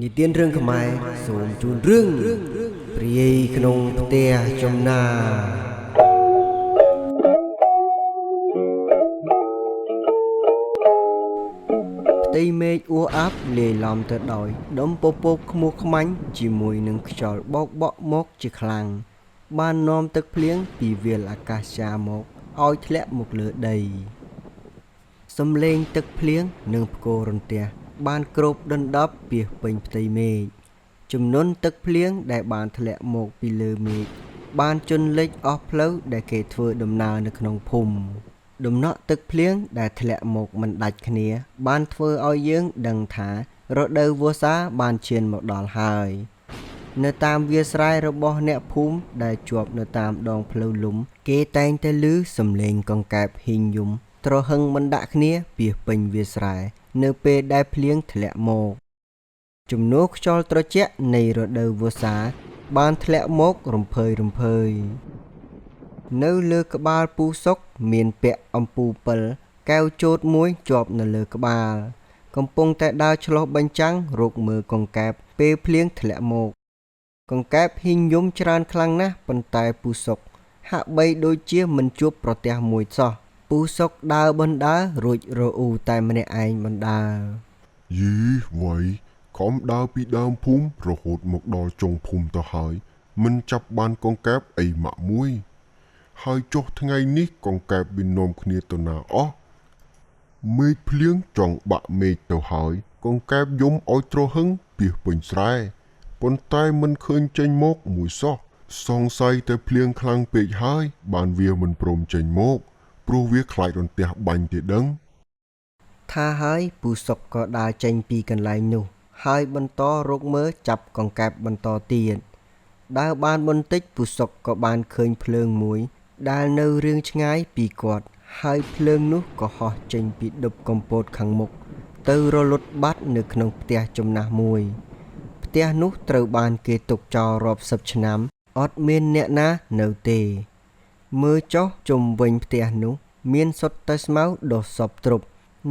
និទានរឿងខ្មែរសូមជូនរឿងព្រាយក្នុងផ្ទះចំណាផ្ទៃមេឃអ៊ូអាប់លាយឡំទៅដោយដុំពពកខ្មុះខ្មាញ់ជាមួយនឹងខ្យល់បោកបក់មកជាខ្លាំងបាននាំទឹកភ្លៀងពីវាលអាកាសចាមកឲ្យធ្លាក់មកលើដីសំឡេងទឹកភ្លៀងនិងផ្គររន្ទះបានគ្របដណ្ដប់ពាសពេញផ្ទៃមេឃចំនួនទឹកភ្លៀងដែលបានធ្លាក់មកពីលើមេឃបានជន់លិចអស់ផ្លូវដែលគេធ្វើដំណើរនៅក្នុងភូមិដំណក់ទឹកភ្លៀងដែលធ្លាក់មកមិនដាច់គ្នាបានធ្វើឲ្យយើងដឹងថារដូវវស្សាបានឈានមកដល់ហើយនៅតាមវាលស្រែរបស់អ្នកភូមិដែលជាប់នៅតាមដងផ្លូវលំគេតែងតែឮសំឡេងកង្កែបហ៊ីងយំទ្រហឹងមិនដាក់គ្នាពាសពេញវាលស្រែនៅពេលដែលភ្លៀងធ្លាក់មកជំនោរខ្យល់ត្រជាក់នៃរដូវវស្សាបានធ្លាក់មករំភើយនៅលើក្បាលពូសុកមានពាក់អំពូលពិលកែវជោតមួយជាប់នៅលើក្បាលកំពុងតែដើរឆ្លុះបញ្ចាំងរកមើលកង្កែបពេលភ្លៀងធ្លាក់មកកង្កែបហ៊ីងយំច្រើនខ្លាំងណាស់ប៉ុន្តែពូសុកហាក់បីដូចជាមិនជួបប្រទះមួយសោះពូសុកដើរបណ្ដើររួចរអ៊ូតែម្នាក់ឯងបណ្ដើរយីវ៉ៃខំដើរពីដើមភូមិរហូតមកដល់ចុងភូមិទៅហើយមិនចាប់បានកង្កែបអីម៉ាក់មួយហើយចុះថ្ងៃនេះកង្កែបវានាំគ្នាទៅណាអស់មេឃភ្លៀងចង់បាក់មេឃទៅហើយកង្កែបយំឲ្យទ្រហឹងពាសពេញស្រែប៉ុន្តែមិនឃើញចេញមកមួយសោះសង្ស័យតែភ្លៀងខ្លាំងពេកហើយបានវាមិនព្រមចេញមកព្រោះវាខ្លាចរន្ទះបាញ់ទេដឹងថាហើយពូសុកក៏ដើរចេញពីកន្លែងនោះហើយបន្តរកមើលចាប់កង្កែបបន្តទៀតដើរបានបន្តិចពូសុកក៏បានឃើញភ្លើងមួយដែលនៅរៀងឆ្ងាយពីគាត់ហើយភ្លើងនោះក៏ហោះចេញពីដុបកំពតខាងមុខទៅរលត់បាត់នៅក្នុងផ្ទះចំណាស់មួយផ្ទះនោះត្រូវបានគេទុកចោលរាប់សិបឆ្នាំអត់មានអ្នកណានៅទេមើលចុះជុំវិញផ្ទះនោះមានសុទ្ធតែស្មៅដុះសពទ្រប់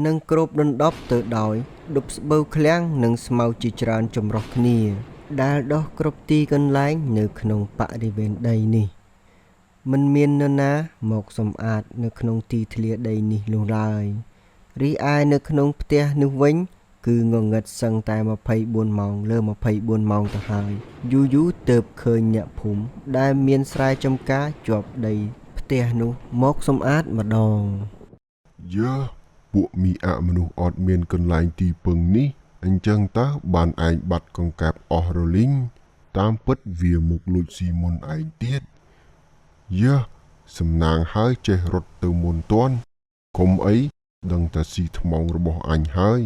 និងគ្របដណ្ដប់ទៅដោយដុបស្បូវឃ្លាំងនិងស្មៅជាច្រើនចម្រុះគ្នាដែលដុះគ្រប់ទីកន្លែងនៅក្នុងបរិវេណដីនេះមិនមាននរណាមកសម្អាតនៅក្នុងទីធ្លាដីនេះនោះឡើយរីឯនៅក្នុងផ្ទះនោះវិញគឺងងឹតសឹងតែ24ម៉ោងលើ24ម៉ោងទៅហើយយូរទើបឃើញអ្នកភូមិដែលមានស្រែចម្ការជាប់ដីផ្ទះនោះមកសម្អាតម្ដងយើពួកមីអាមនុស្សអត់មានកន្លែងទីពឹងនេះអញ្ចឹងតើបានឯងបាត់កង្កែបអស់រលីងតាមពិតវាមកលួចស៊ីមុនឯងទៀតយើសំណាងហើយចេះរត់ទៅមុនទាន់កុំអីដឹងតែស៊ីថ្មងរបស់អញហើយ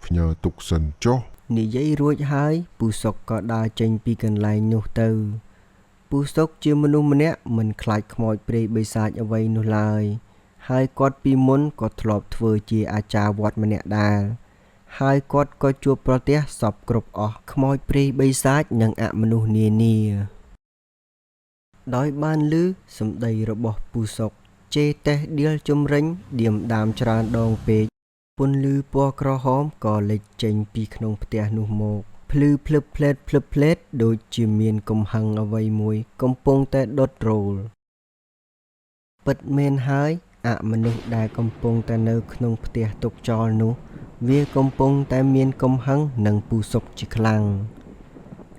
ផ្ញើទុកសិនចុះនិយាយរួចហើយពូសុកក៏ដើរចេញពីកន្លែងនោះទៅពូសុកជាមនុស្សម្នាក់មិនខ្លាចខ្មោចព្រាយបិសាចអ្វីនោះឡើយហើយគាត់ពីមុនក៏ធ្លាប់ធ្វើជាអាចារ្យវត្តម្នាក់ដែរហើយគាត់ក៏ជួបប្រទះសពគ្រប់អស់ខ្មោចព្រាយបិសាចនិងអមនុស្សនានាដោយបានឮសម្ដីរបស់ពូសុកជេរតេះដៀលជំរិញឌៀមដាមច្រើនដងពេកពន្លឺពណ៌ក្រហមក៏លេចចេញពីក្នុងផ្ទះនោះមកភ្លឺភ្លឹបភ្លែតដូចជាមានកំហឹងអ្វីមួយកំពុងតែដុតរោលពិតមែនហើយអមនុស្សដែលកំពុងតែនៅក្នុងផ្ទះទុកចោលនោះវាកំពុងតែមានកំហឹងនឹងពូសុកជាខ្លាំង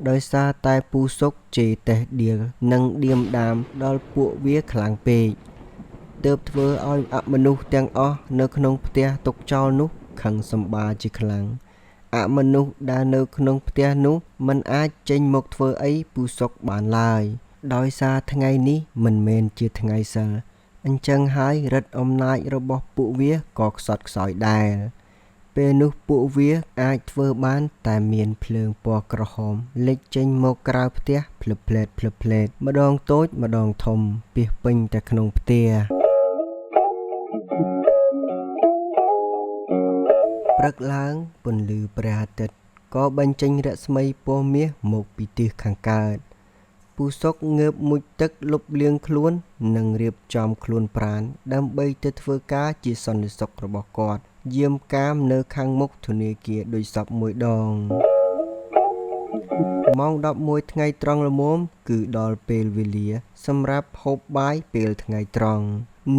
ដោយសារតែពូសុកជេរតេះដៀលនិងឌៀមដាមដល់ពួកវាខ្លាំងពេកទើបធ្វើឲ្យអមនុស្សទាំងអស់នៅក្នុងផ្ទះទុកចោលនោះខឹងសម្បាជាខ្លាំងអមនុស្សដែលនៅក្នុងផ្ទះនោះមិនអាចចេញមកធ្វើអីពូសុកបានឡើយដោយសារថ្ងៃនេះមិនមែនជាថ្ងៃសិលអញ្ចឹងហើយរិទ្ធអំណាចរបស់ពួកវាក៏ខ្សត់ខ្សោយដែរពេលនោះពួកវាអាចធ្វើបានតែមានភ្លើងពណ៌ក្រហមលេចចេញមកក្រៅផ្ទះភ្លឹបភ្លែតម្ដងតូចម្ដងធំពាសពេញតែក្នុងផ្ទះព្រឹកឡើងពន្លឺព្រះអាទិត្យក៏បញ្ចេញរស្មីពណ៌មាសមកពីទិសខាងកើតពូសុកងើបមុជទឹកលុបលាងខ្លួននិងរៀបចំខ្លួនប្រាណដើម្បីទៅធ្វើការជាសន្តិសុខរបស់គាត់យាមកាមនៅខាងមុខធនាគារដូចសពមួយដង ម៉ោង11ថ្ងៃត្រង់ល្មមគឺដល់ពេលវេលាសម្រាប់ហូបបាយពេលថ្ងៃត្រង់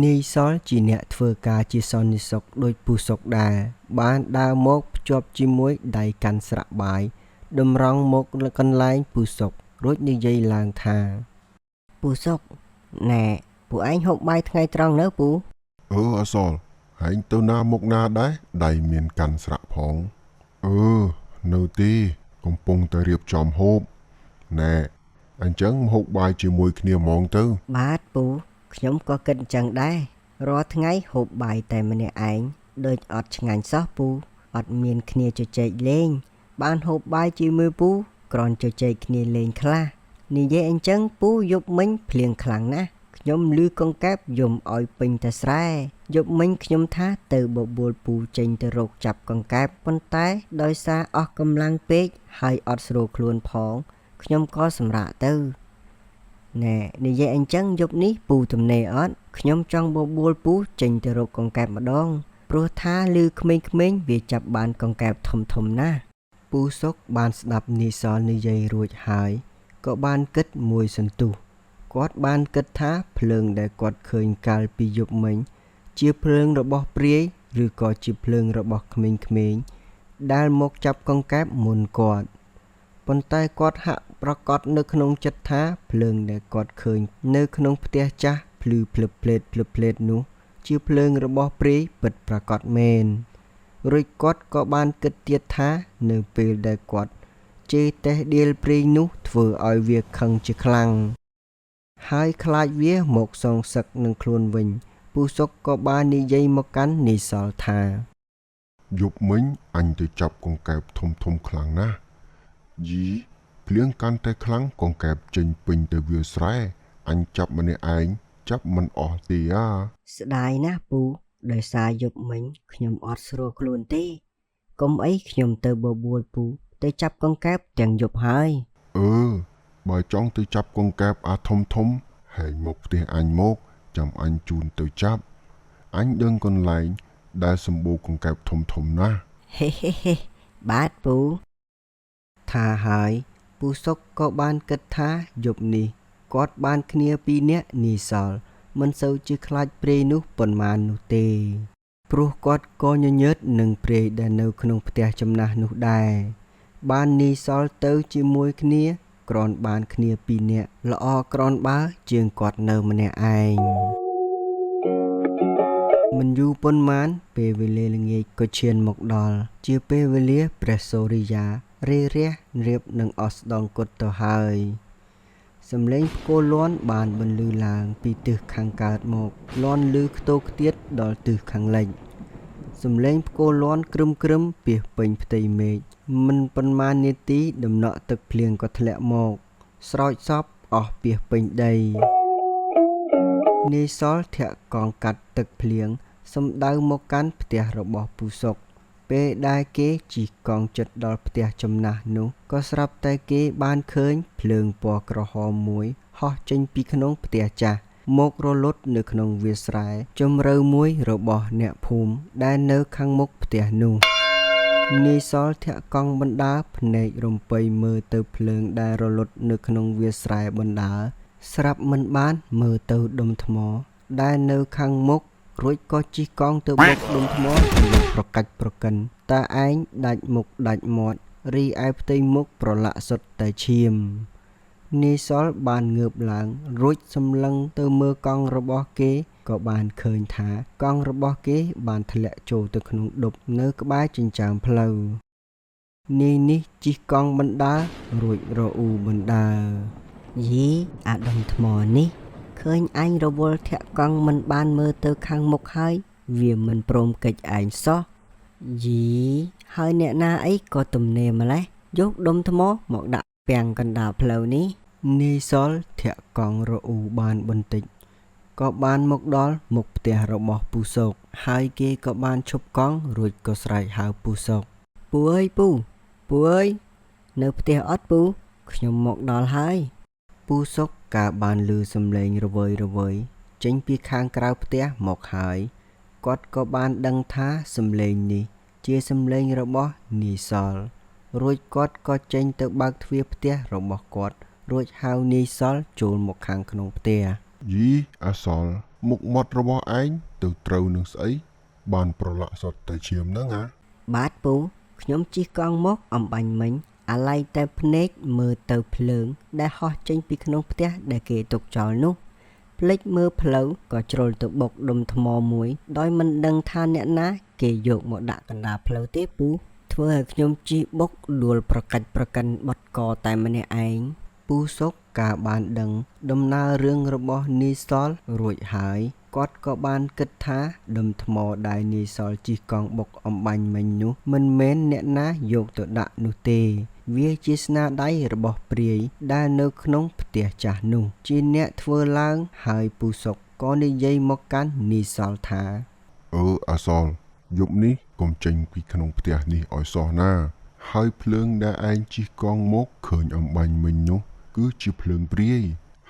នាយសលជាអ្នកធ្វើការជាសន្តិសុខដោយពូសុកដែរបានដើរមកភ្ជាប់ជាមួយដៃកាន់ស្រាក់បាយតម្រង់មកកន្លែងពូសុករួចនិយាយឡើងថាពូសុកណែពូឯងហូបបាយថ្ងៃត្រង់នៅពូអសលហែងទៅណាមកណាដែរដៃមានកាន់ស្រាក់ផងនៅទីកំពុងតែរៀបចំហូបណែអញ្ចឹងហូបបាយជាមួយគ្នាហ្មងទៅបាទពូខ្ញុំក៏គិតអញ្ចឹងដែររាល់ថ្ងៃហូបបាយតែម្នាក់ឯងដូចអត់ឆ្ងាញ់សោះពូអត់មានគ្នាជជែកលេងបានហូបបាយជាមួយពូគ្រាន់ជជែកគ្នាលេងខ្លះនិយាយអញ្ចឹងពូយប់មិញភ្លៀងខ្លាំងណាស់ខ្ញុំឮកង្កែបយំឲ្យពេញតែស្រែយប់មិញខ្ញុំថាទៅបបួលពូចេញទៅរកចាប់កង្កែបប៉ុន្តែដោយសារអស់កម្លាំងពេកហើយអត់ស្រួលខ្លួនផងខ្ញុំក៏សម្រាកទៅណែនិយាយអញ្ចឹងយប់នេះពូទំនេរអត់ខ្ញុំចង់បបួលពូចេញទៅរកកង្កែបម្ដងព្រោះថាឮក្មេងៗវាចាប់បានកង្កែបធំណាស់ពូសុកបានស្ដាប់នាយសលនិយាយរួចហើយក៏បានគិតមួយសន្ទុះគាត់បានគិតថាភ្លើងដែលគាត់ឃើញកាលពីយប់មិញជាភ្លើងរបស់ព្រាយឬក៏ជាភ្លើងរបស់ក្មេងៗដែលមកចាប់កង្កែបមុនគាត់ប៉ុន្តែគាត់ហាក់ប្រកាសនៅក្នុងចិត្តថាភ្លើងដែលគាត់ឃើញនៅក្នុងផ្ទះចាស់ភ្លឺភ្លឹបភ្លេតនោះជាភ្លើងរបស់ព្រាយពិតប្រាកដមែនរួចគាត់ក៏បានគិតទៀតថានៅពេលដែលគាត់ជេរតេះដៀលព្រាយនោះធ្វើឲ្យវាខឹងជាខ្លាំងហើយខ្លាចវាមកសងសឹកនឹងខ្លួនវិញពូសុកក៏បាននិយាយមកកាន់នាយសលថាយប់មិញអញទៅចាប់កង្កែបធំខ្លាំងណាស់យីភ្លៀងកាន់តែខ្លាំងកង្កែបចេញពេញទៅវាលស្រែអញចាប់ម្នាក់ឯងចាប់មិនអស់ទេស្ដាយណាស់ពូដោយសារយប់មិញខ្ញុំអត់ស្រួលខ្លួនទេកុំអីខ្ញុំទៅបបួលពូទៅចាប់កង្កែបទាំងយប់ហើយបើចង់ទៅចាប់កង្កែបធំហែងមកផ្ទះអញមកចាំអញជូនទៅចាប់អញដឹងកន្លែងដែលសម្បូរកង្កែបធំណាស់ហេបាទពូថាហើយពូសុកក៏បានគិតថាយប់នេះគាត់បានគ្នាពីរនាក់នាយសលមិនសូវជាខ្លាចព្រាយនោះប៉ុន្មាននោះទេព្រោះគាត់ក៏ញញើតនឹងព្រាយដែលនៅក្នុងផ្ទះចំណាស់នោះដែរបាននាយសលទៅជាមួយគ្នាគ្រាន់បានគ្នាពីរនាក់ល្អគ្រាន់បើជាងគាត់នៅម្នាក់ឯងមិនយូរប៉ុន្មានពេលវេលាល្ងាចក៏ឈានមកដល់ជាពេលវេលាព្រះសូរិយារារះរៀបនឹងអស្ដងគត់ទៅហើយសំឡេងផ្គរលាន់បានបន្លឺឡើងពីទិសខាងកើតមកលាន់ឮខ្ទោខ្ទាតដល់ទិសខាងលិចសំឡេងផ្គរលាន់ក្រឹមពាសពេញផ្ទៃមេឃមិនប៉ុន្មាននាទីដំណក់ទឹកភ្លៀងក៏ធ្លាក់មកស្រោចសពអស់ពាសពេញដីនាយសលធាក់កងកាត់ទឹកភ្លៀងសំដៅមកកាន់ផ្ទះរបស់ពូសុកពេលដែលគេជិះកង់ចិត្តដល់ផ្ទះចំណាស់នោះក៏ស្រាប់តែគេបានឃើញភ្លើងពណ៌ក្រហមមួយហោះចេញពីក្នុងផ្ទះចាស់មករលត់នៅក្នុងវាលស្រែជម្រៅមួយរបស់អ្នកភូមិដែលនៅខាងមុខផ្ទះនោះនាយសលធាក់កង់បណ្ដើរភ្នែករំពៃមើលទៅភ្លើងដែលរលត់នៅក្នុងវាលស្រែបណ្ដើរស្រាប់មិនបានមើលទៅដុំថ្មដែលនៅខាងមុខរួចក៏ជិះកង់ទៅបុកដុំថ្មប្រកាច់ប្រកិនតាឯងដាច់មុខដាច់មាត់រីឯផ្ទៃមុខប្រឡាក់សុទ្ធតែឈាមនាយសលបានងើបឡើងរួចសម្លឹងទៅមើលកង់របស់គេក៏បានឃើញថាកង់របស់គេបានធ្លាក់ចូលទៅក្នុងដុបនៅក្បែរចិញ្ចើមផ្លូវនាយនេះជិះកង់បណ្ដើររួចរអ៊ូបណ្ដើរយីអាដុំថ្មនេះឃើញអញរវល់ធាក់កង់មិនបានមើលទៅខាងមុខហើយវាមិនព្រមកិច្ចឯងសោះយីហើយអ្នកណាអីក៏ទំនេរម្លេះយកដុំថ្មមកដាក់ពាំងកណ្ដាលផ្លូវនេះនាយសលធាក់កង់រអ៊ូបានបន្តិចក៏បានមកដល់មុខផ្ទះរបស់ពូសុកហើយគេក៏បានឈប់កង់រួចក៏ស្រែកហៅពូសុកពូអើយពូអើយនៅផ្ទះអត់ពូខ្ញុំមកដល់ហើយពូសុកកាលបានឮសំឡេងរវើយចេញពីខាងក្រៅផ្ទះមកហើយគាត់ក៏បានដឹងថាសំឡេងនេះជាសំឡេងរបស់នាយសល រួចគាត់ក៏ចេញទៅបើកទ្វារផ្ទះរបស់គាត់រួចហៅនាយសល់ចូលមកខាងក្នុងផ្ទះ យីអាសល់មុខមាត់របស់ឯងទៅត្រូវនឹងស្អីបានប្រឡាក់សុទ្ធតែឈាមហ្នឹងហ៎ បាទពូខ្ញុំជិះកង់មកអំបាញ់មិញអាឡ័យតែភ្នែកមើលទៅភ្លើងដែលហោះចេញពីក្នុងផ្ទះដែលគេទុកចោលនោះភ្លេចមើលផ្លូវក៏ជ្រុលទៅបុកដុំថ្មមួយដោយមិនដឹងថាអ្នកណាគេយកមកដាក់កណ្ដាលផ្លូវទេពូធ្វើឲ្យខ្ញុំជិះបុកដួលប្រកាច់ប្រកិនបត់កតែម្នាក់ឯងពូសុកកាបានដឹងដំណើររឿងរបស់នីសលរួចហើយគាត់ក៏បានគិតថាដុំថ្មដែលនីសលជិះកង់បុកអំបាញ់មិញនោះមិនមែនអ្នកណាយកទៅដាក់នោះទេវាជាស្នាដៃរបស់ព្រាយដែលនៅក្នុងផ្ទះចាស់នោះជាអ្នកធ្វើឡើងហើយពូសុកក៏និយាយមកកាន់នីសលថា អាសល់យប់នេះកុំចេញពីក្នុងផ្ទះនេះឲ្យសោះណាហើយភ្លើងដែលឯងជិះកង់មកឃើញអំបាញ់មិញនោះគឺជាភ្លើងព្រាយ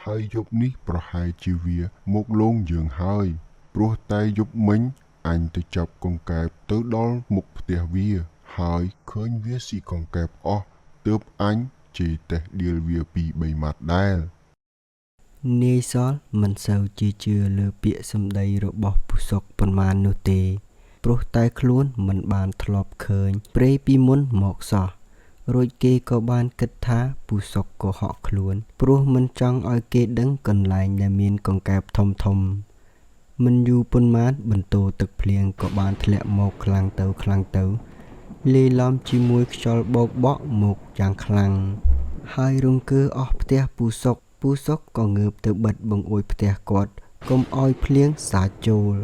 ហើយយប់នេះប្រហែលជាវាមកលងយើងហើយព្រោះតែយប់មិញអញទៅចាប់កង្កែបទៅដល់មុខផ្ទះវាហើយឃើញវាស៊ីកង្កែបអស់ទើបអញជេរតេះដៀលវា2 3ម៉ាត់ដែរនាយសលមិនសូវជឿជឿលើពាក្យសម្ដីរបស់ពូសុកប៉ុន្មាននោះទេព្រោះតែខ្លួនមិនបានធ្លាប់ឃើញព្រៃពីមុនមកសោះរួចគេក៏បានគិតថាពូសុកកុហកខ្លួនព្រោះមិនចង់ឲ្យគេដឹងកន្លែងដែលមានកង្កែបធំធំមិនយូរប៉ុន្មានបន្ទោទឹកភ្លៀងក៏បានធ្លាក់មកខ្លាំងទៅលាយឡំជាមួយខ្យល់បោកបក់មកយ៉ាងខ្លាំងហើយរង្គើអស់ផ្ទះពូសុកក៏ងើបទៅបិទបង្អួចផ្ទះគាត់កុំឲ្យភ្លៀងសាចចូល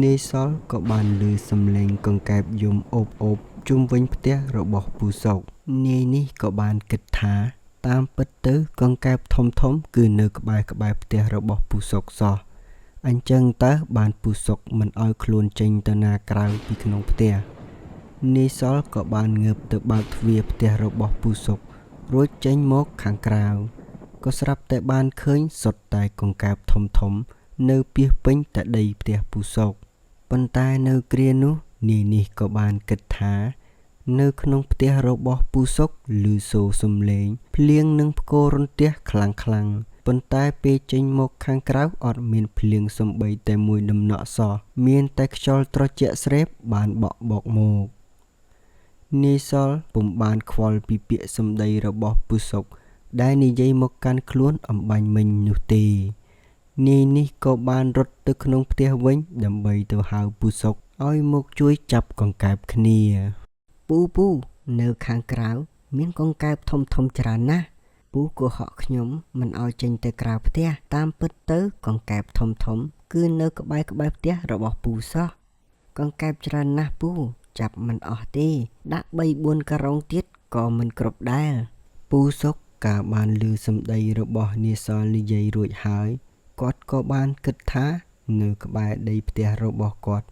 នាយសលក៏បានឮសំឡេងកង្កែបយំអូបជុំវិញផ្ទះរបស់ពូសុកនាយនេះក៏បានគិតថាតាមពិតទៅកង្កែបធំគឺនៅក្បែរផ្ទះរបស់ពូសុកសោះអញ្ចឹងតើបានពូសុកមិនឲ្យខ្លួនចេញទៅណាក្រៅពីក្នុងផ្ទះនាយសលក៏បានងើបទៅបើកទ្វារផ្ទះរបស់ពូសុករួចចេញមកខាងក្រៅក៏ស្រាប់តែបានឃើញសុទ្ធតែកង្កែបធំនៅពាសពេញតែដីផ្ទះពូសុកប៉ុន្តែនៅគ្រានោះនាយនេះក៏បានគិតថានៅក្នុងផ្ទះរបស់ពូសុកឮសូរសំឡេងភ្លៀងនិងផ្គររន្ទះខ្លាំងប៉ុន្តែពេលចេញមកខាងក្រៅអត់មានភ្លៀងសំបីតែមួយដំណក់សោះមានតែខ្យល់ត្រជាក់ស្រេបបានបក់បោកមកនាយសលពុំបានខ្វល់ពីពាក្យសម្ដីរបស់ពូសុកដែលនិយាយមកកាន់ខ្លួនអំបាញ់មិញនោះទេនាយនេះក៏បានរត់ទៅក្នុងផ្ទះវិញដើម្បីទៅហៅពូសុកឲ្យមកជួយចាប់កង្កែបគ្នាពូនៅខាងក្រៅមានកង្កែបធំច្រើនណាស់ពូកុហកខ្ញុំមិនឲ្យចេញទៅក្រៅផ្ទះតាមពិតទៅកង្កែបធំគឺនៅក្បែរផ្ទះរបស់ពូសោះកង្កែបច្រើនណាស់ពូចាប់មិនអស់ទេដាក់3 4ការ៉ុងទៀតក៏មិនគ្រប់ដែរពូសុកកាបានឮសម្ដីរបស់នាយសលនិយាយរួចហើយគាត់ក៏បានគិតថានៅក្បែរដីផ្ទះរបស់គាត់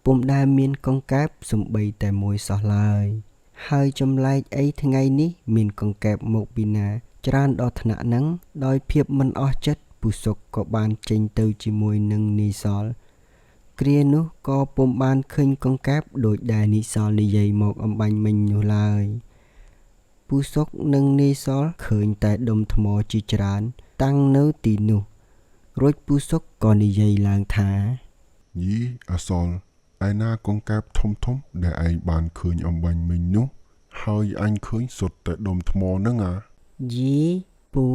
ពុំដែលមានកង្កែបសំបីតែមួយសោះឡើយហើយចម្លែកអីថ្ងៃនេះមានកង្កែបមកពីណាច្រើនដល់ថ្នាក់ហ្នឹងដោយភាពមិនអស់ចិត្តពូសុកក៏បានចេញទៅជាមួយនឹងនាយសលគ្រានោះក៏ពុំបានឃើញកង្កែបដូចដែលនាយសលនិយាយមកអំបាញ់មិញនោះឡើយពូសុកនិងនាយសលឃើញតែដុំថ្មជាច្រើនតាំងនៅទីនោះរួចពូសុកក៏និយាយឡើងថាយីអាសល់ឯណាកង្កែបធំដែលឯងបានឃើញអំបាញ់មិញនោះហើយអញឃើញសុទ្ធតែដុំថ្មហ្នឹងយីពូ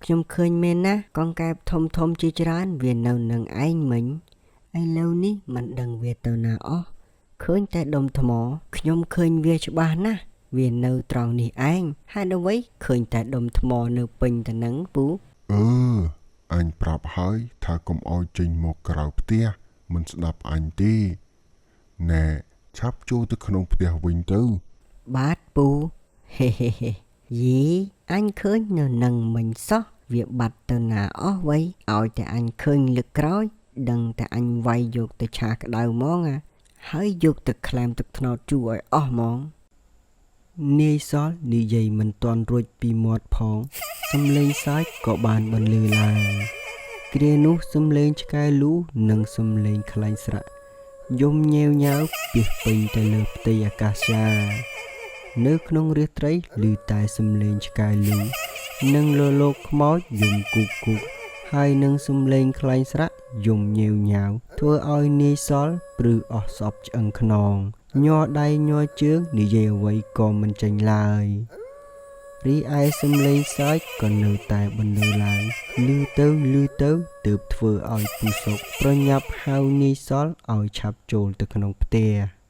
ខ្ញុំឃើញមែនណាកង្កែបធំជាច្រើនវានៅនឹងឯងមិញឥឡូវនេះមិនដឹងវាទៅណាអស់ឃើញតែដុំថ្មខ្ញុំឃើញវាច្បាស់ណាស់វានៅត្រង់នេះឯងហើយអ្វីឃើញតែដុំថ្មនៅពេញទៅនឹងពូអញប្រាប់ហើយថាកុំអោយចេញមកក្រៅផ្ទះមិនស្ដាប់អញទេណែឆាប់ចូលទៅក្នុងផ្ទះវិញទៅបាទពូហេយីអញឃើញនៅនឹងមិញសោះវាបាត់ទៅណាអស់វៃឲ្យតែអញឃើញលើកក្រោយដឹងតែអញវាយយកទៅឆាក្តៅហ្មងហើយយកទៅក្លែមទឹកត្នោតជូរឲ្យអស់ហ្មងនាយសលនិយាយមិនទាន់រួចពីមាត់ផងសំឡេងសាច់ក៏បានបន្លឺឡើងគ្រានោះសំឡេងឆ្កែលូនិងសំឡេងខ្លែងស្រៈយំញែវញែវពាសពេញទៅលើផ្ទៃអាកាសចា នៅក្នុងរាត្រីឮតែសំឡេងឆ្កែលូនិងលលោកខ្មោចយំគូកហើយនឹងសំឡេងខ្លែងស្រាក់យំញៀវញ៉ាវធ្វើឲ្យនាយសល់ព្រឺអស់សពឆ្អឹងខ្នងញ័រដៃញ័រជើងនិយាយអ្វីក៏មិនចេញឡើយរីឯសំឡេងសើចក៏នៅតែបន្លឺឡើងលឺទៅទើបធ្វើឲ្យពូសុកប្រញាប់ហៅនាយសល់ឲ្យឆាប់ចូលទៅក្នុងផ្ទះ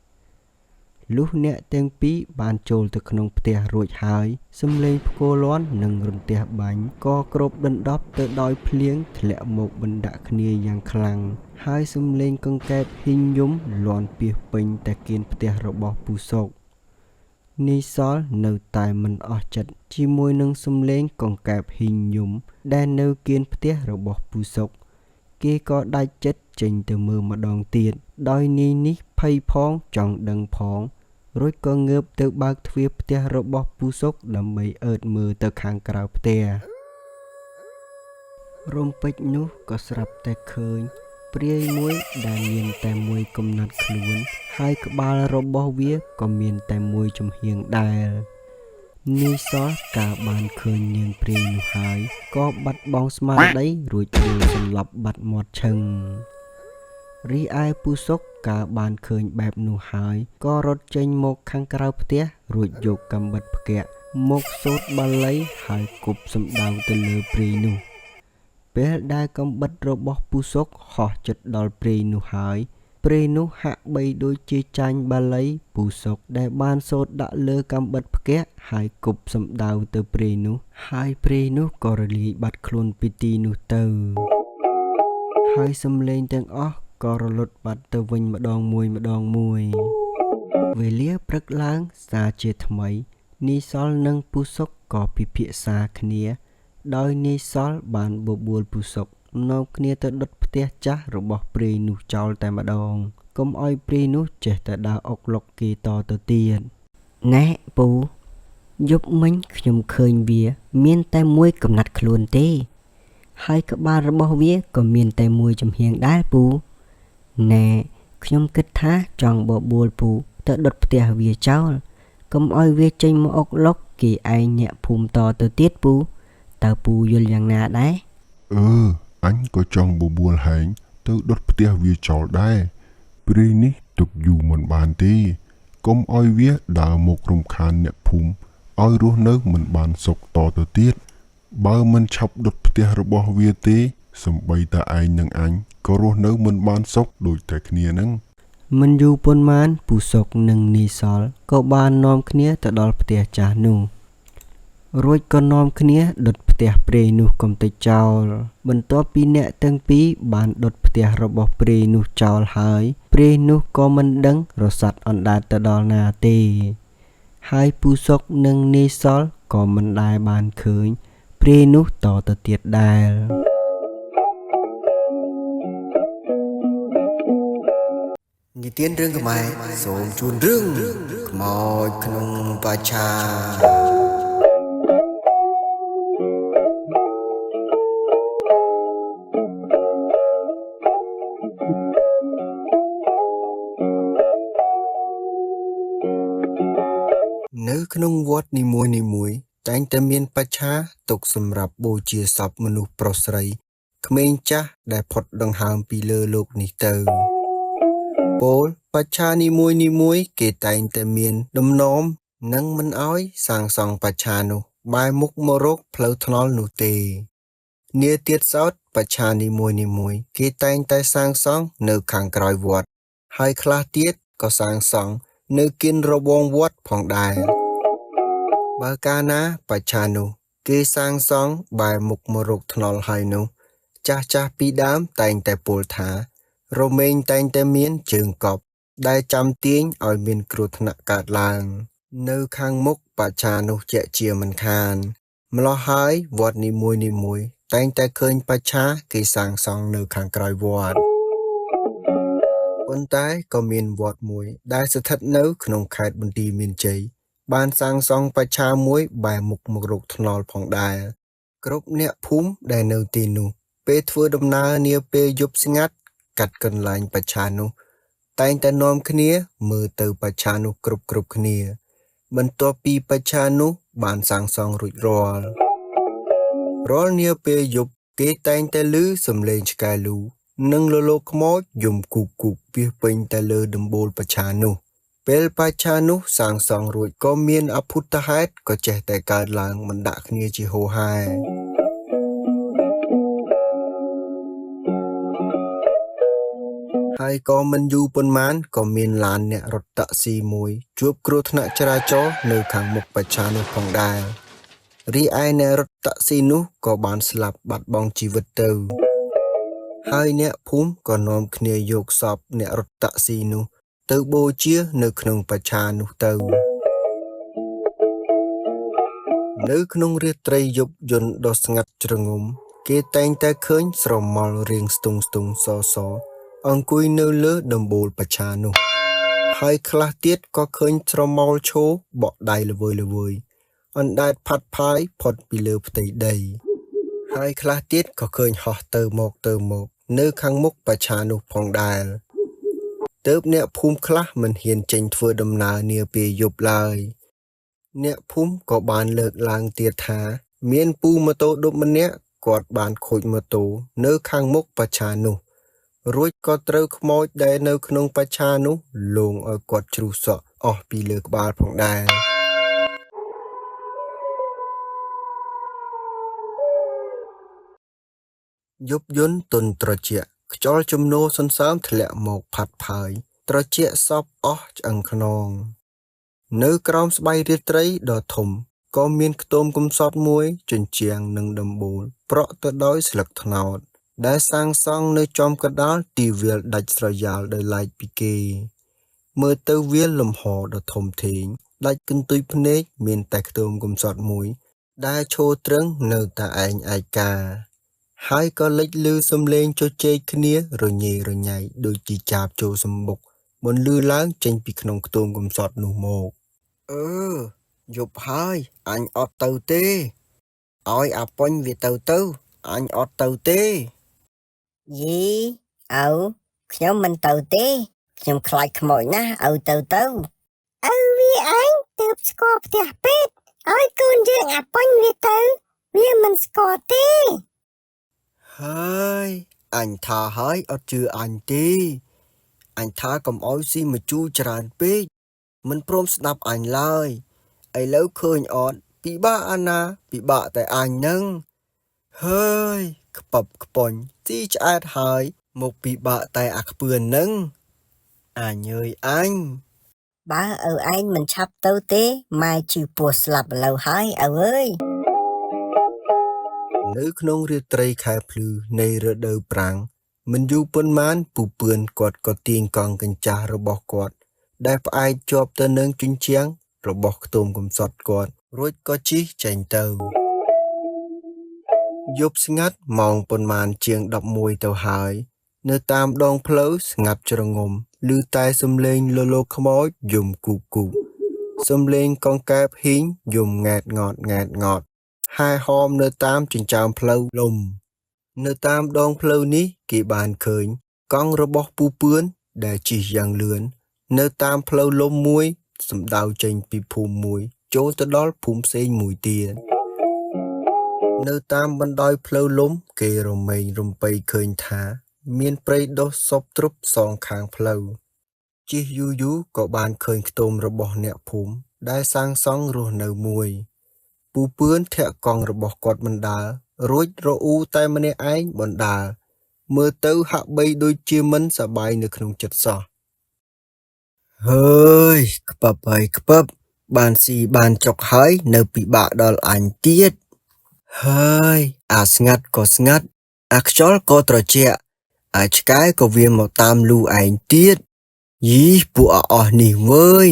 លុះអ្នកទាំងពីរបានចូលទៅក្នុងផ្ទះរួចហើយសំឡេងផ្គរលាន់និងរន្ទះបាញ់ក៏គ្របដណ្ដប់ទៅដោយភ្លៀងធ្លាក់មកបណ្ដាក់គ្នាយ៉ាងខ្លាំងហើយសំឡេងកង្កែបហ៊ីងយំលាន់ពាសពេញតែគៀនផ្ទះរបស់ពូសុកនាយសល់នៅតែមិនអស់ចិត្តជាមួយនឹងសំឡេងកង្កែបហ៊ីងយំដែលនៅគៀនផ្ទះរបស់ពូសុកគេក៏ដាច់ចិត្តចេញទៅមើលម្ដងទៀតដោយនាយនេះភ័យផងចង់ដឹងផងរួចក៏ងើបទៅបើកទ្វារផ្ទះរបស់ពូសុកដើម្បីអើតមើលទៅខាងក្រៅផ្ទះរំពេចនោះក៏ស្រាប់តែឃើញព្រាយមួយដែលមានតែមួយកំណាត់ខ្លួនហើយក្បាលរបស់វាក៏មានតែមួយចំហៀងដែរនាយសល់កាលបានឃើញនាងព្រាយនោះហើយក៏បាត់បង់ស្មារតីរួចដួលសន្លប់បាត់មាត់ឈឹងរីឯពូសុកកាលបានឃើញបែបនោះហើយក៏រត់ចេញមកខាងក្រៅផ្ទះរួចយកកាំបិតផ្គាក់មកសូត្របាលីហើយគប់សម្ដៅទៅលើព្រាយនោះពេលដែលកាំបិតរបស់ពូសុកហោះជិតដល់ព្រាយនោះហើយព្រាយនោះហាក់បីដូចជាចាញ់បាលីពូសុកដែលបានសូត្រដាក់លើកាំបិតផ្គាក់ហើយគប់សម្ដៅទៅព្រាយនោះហើយព្រាយនោះក៏រលាយបាត់ខ្លួនពីទីនោះទៅហើយសំឡេងទាំងអស់ក៏រលត់បាត់ទៅវិញម្ដងមួយវេលាព្រឹកឡើងសាជាថ្មីនាយសល់និងពូសុកក៏ពិភាក្សាគ្នាដោយនាយសល់បានបបួលពូសុកនាំគ្នាទៅដុតផ្ទះចាស់របស់ព្រាយនោះចោលតែម្ដងកុំឲ្យព្រាយនោះចេះតែដើរអុកឡុកគេតទៅទៀតណែពូយប់មិញខ្ញុំឃើញវាមានតែមួយកំណាត់ខ្លួនទេហើយក្បាលរបស់វាក៏មានតែមួយចំហៀងដែរពូណែខ្ញុំគិតថាចង់បបួលពូទៅដុតផ្ទះវាចោលកុំឲ្យវាចេញមកអុកឡុកគេឯងអ្នកភូមិតទៅទៀតពូតើពូយល់យ៉ាងណាដែរអញក៏ចង់បបួលហែងទៅដុតផ្ទះវាចោលដែរព្រាយនេះទុកយូរមិនបានទេកុំឲ្យវាដើរមករំខានអ្នកភូមិឲ្យរស់នៅមិនបានសុខតទៅទៀតបើមិនឆាប់ដុតផ្ទះរបស់វាទេសំបីតាឯងនិងអញក៏រស់នៅមិនបានសុខដូចតែគ្នានឹងមិនយូរប៉ុន្មានពូសុកនិងនាយសល់ក៏បាននាំគ្នាទៅដល់ផ្ទះចាស់នោះរួចក៏នាំគ្នាដុតផ្ទះព្រាយនោះកំទេចចោលបន្ទាប់ពីអ្នកទាំងពីរបានដុតផ្ទះរបស់ព្រាយនោះចោលហើយព្រាយនោះក៏មិនដឹងរសាត់អណ្ដែតទៅដល់ណាទេហើយពូសុកនិងនាយសល់ក៏មិនដែលបានឃើញព្រាយនោះតទៅទៀតដែរនិទានរឿងខ្មែរសូមជូនរឿងខ្មោចក្នុងបច្ឆានៅក្នុងវត្តនីមួយៗតែងតែមានបច្ឆាទុកសម្រាប់បូជាសពមនុស្សប្រុសស្រីក្មេងចាស់ដែលផុតដង្ហើមពីលើលោកនេះទៅពោលបច្ឆានីមួយៗគេតែងតែមានដំណំនឹងមិនអោយសាងសង់បច្ឆានោះបែរមុខមករកផ្លូវថ្នល់នោះទេនាទៀតសោតបច្ឆានីមួយៗគេតែងតែសាងសង់នៅខាងក្រោយវត្តហើយខ្លះទៀតក៏សាងសង់នៅគៀនរបងវត្តផងដែរបើកាលណាបច្ឆានោះគេសាងសង់បែរមុខមករកថ្នល់ហើយនោះចាស់ពីដើមតែងតែពោលថារមែងតែងតែមានជើងកប់ដែលចាំទាញឲ្យមានគ្រោះថ្នាក់កើតឡើងនៅខាងមុខបច្ឆានោះជាក់ជាមិនខានម្ល៉េះហើយវត្តនីមួយតែងតែឃើញបច្ឆាគេសាងសង់នៅខាងក្រោយវត្តប៉ុន្តែក៏មានវត្តមួយដែលស្ថិតនៅក្នុងខេត្តបន្ទាយមានជ័យបានសាងសង់បច្ឆាមួយបែរមុខមករកថ្នល់ផងដែរគ្រប់អ្នកភូមិដែលនៅទីនោះពេលធ្វើដំណើរនាពេលយប់ស្ងាត់កាត់កន្លែងបច្ឆានោះតែងតែនាំគ្នាមើលទៅបច្ឆានោះគ្រប់គ្នា បន្ទាប់ពីបច្ឆានោះបានសាងសង់រួចរាល់រាល់នាពេលយប់គេតែងតែឮសំឡេងឆ្កែលូនិងលលោកខ្មោចយំគូកពាសពេញតែលើដំបូលបច្ឆានោះពេលបច្ឆានោះសាងសង់រួចក៏មានអភូតហេតុក៏ចេះតែកើតឡើងមិនដាក់គ្នាជាហូរហែហើយក៏មិនយូរប៉ុន្មានក៏មានឡានអ្នករត់តាក់ស៊ីមួយជួបគ្រោះថ្នាក់ចរាចរណ៍នៅខាងមុខបច្ឆានោះផងដែររីឯអ្នករត់តាក់ស៊ីនោះក៏បានស្លាប់បាត់បង់ជីវិតទៅហើយអ្នកភូមិក៏នាំគ្នាយកសពអ្នករត់តាក់ស៊ីនោះទៅបូជានៅក្នុងបច្ឆានោះទៅនៅក្នុងរាត្រីយប់យន្តដ៏ស្ងាត់ជ្រងំគេតែងតែឃើញស្រមោលរាងស្ទង់សអង្គុយនៅលើដំបូលបច្ឆានោះហើយខ្លះទៀតក៏ឃើញស្រមោលឈរបក់ដៃល្វើយអណ្ដែតផាត់ផាយផុតពីលើផ្ទៃដីហើយខ្លះទៀតក៏ឃើញហោះទៅមកនៅខាងមុខបច្ឆានោះផងដែរទើបអ្នកភូមិខ្លះមិនហ៊ានចេញធ្វើដំណើរនាពេលយប់ឡើយអ្នកភូមិក៏បានលើកឡើងទៀតថាមានពូម៉ូតូឌុបម្នាក់គាត់បានខូចម៉ូតូនៅខាងមុខបច្ឆានោះរួចក៏ត្រូវខ្មោចដែលនៅក្នុងបច្ឆានោះលងឲ្យគាត់ជ្រុះសក់អស់ពីលើក្បាលផងដែរយប់យន្តទន់ត្រជាក់ខ្យល់ជំនោរសន្សើមធ្លាក់មកផាត់ផាយត្រជាក់សពអស់ឆ្អឹងខ្នងនៅក្រោមស្បៃរាត្រីដ៏ធំក៏មានខ្ទមកំសត់មួយជញ្ជាំងនឹងដំបូលប្រក់ទៅដោយស្លឹកត្នោតដែលសាងសង់នៅចំកណ្ដាលទីវាលដាច់ស្រយាលដោយឡែកពីគេមើលទៅវាលលំហដ៏ធំធេងដាច់កន្ទុយភ្នែកមានតែខ្ទមកំសត់មួយដែលឈរទ្រឹងនៅតែឯងឯកាហើយក៏លេចឮសំឡេងជជែកគ្នារញ៉េរញ៉ៃដូចជាចាបចូលសម្បុកមិនឮឡើងចេញពីក្នុងខ្ទមកំសត់នោះមកយប់ហើយអញអត់ទៅទេឲ្យអាប៉ុញវាទៅអញអត់ទៅទេយីឪខ្ញុំមិនទៅទេខ្ញុំខ្លាចខ្មោចណាស់ឪទៅឪវាឯងទើបស្គាល់ផ្ទះពេទ្យឲ្យកូនយើងអាប៉ុញវាទៅវាមិនស្គាល់ទេហើយអញថាហើយអត់ជឿអញទេអញថាកុំអោយស៊ីមកជូរច្រើនពេកមិនព្រមស្ដាប់អញឡើយឥឡូវឃើញអត់ពិបាកអាណាពិបាកតែអញនឹងហើយខ្ពប់ខ្ប៉ុញស៊ីឆ្អែតហើយមកពិបាកតែអាខ្ពឿននឹងអញអើយអញបើឪឯងមិនឆាប់ទៅទេម៉ែជឿពោះស្លាប់ឥឡូវហើយឪអើយនៅក្នុងរាត្រីខែភ្លឺនៃរដូវប្រាំងមិនយូរប៉ុន្មានពូពឿនគាត់ក៏ទាញកង់កញ្ចាស់របស់គាត់ដែលផ្អែកជាប់ទៅនឹងជញ្ជាំងរបស់ខ្ទមកំសត់គាត់រួចក៏ជិះចេញទៅយប់ស្ងាត់ម៉ោងប៉ុន្មានជាង11ទៅហើយនៅតាមដងផ្លូវស្ងាត់ជ្រងំឮតែសំឡេងលលោកខ្មោចយំគូកសំឡេងកង្កែបហ៊ីងយំង៉ែតង៉តហែហមនៅតាមចិញ្ចើមផ្លូវលំនៅតាមដងផ្លូវនេះគេបានឃើញកង់របស់ពូពឿនដែលជិះយ៉ាងលឿននៅតាមផ្លូវលំមួយសម្ដៅចេញពីភូមិមួយចូលទៅដល់ភូមិផ្សេងមួយទៀតនៅតាមបណ្ដោយផ្លូវលំគេរមែងរំពៃឃើញថាមានព្រៃដុះសពទ្រប់សងខាងផ្លូវជិះយូរក៏បានឃើញខ្ទមរបស់អ្នកភូមិដែលសាងសង់រស់នៅមួយពូពឿនធាក់កង់របស់គាត់បណ្ដាលរួចរអ៊ូតែម្នាក់ឯងបណ្ដាលមើលទៅហាក់បីដូចជាមិនសប្បាយនៅក្នុងចិត្តសោះហើយខ្ពប់បានស៊ីបានចុកហើយនៅពិបាកដល់អញទៀតហើយអាស្ងាត់ក៏ស្ងាត់អាខ្យល់ក៏ត្រជាក់អាឆ្កែក៏វាមកតាមលូឯងទៀតយីពួកអស់នេះវើយ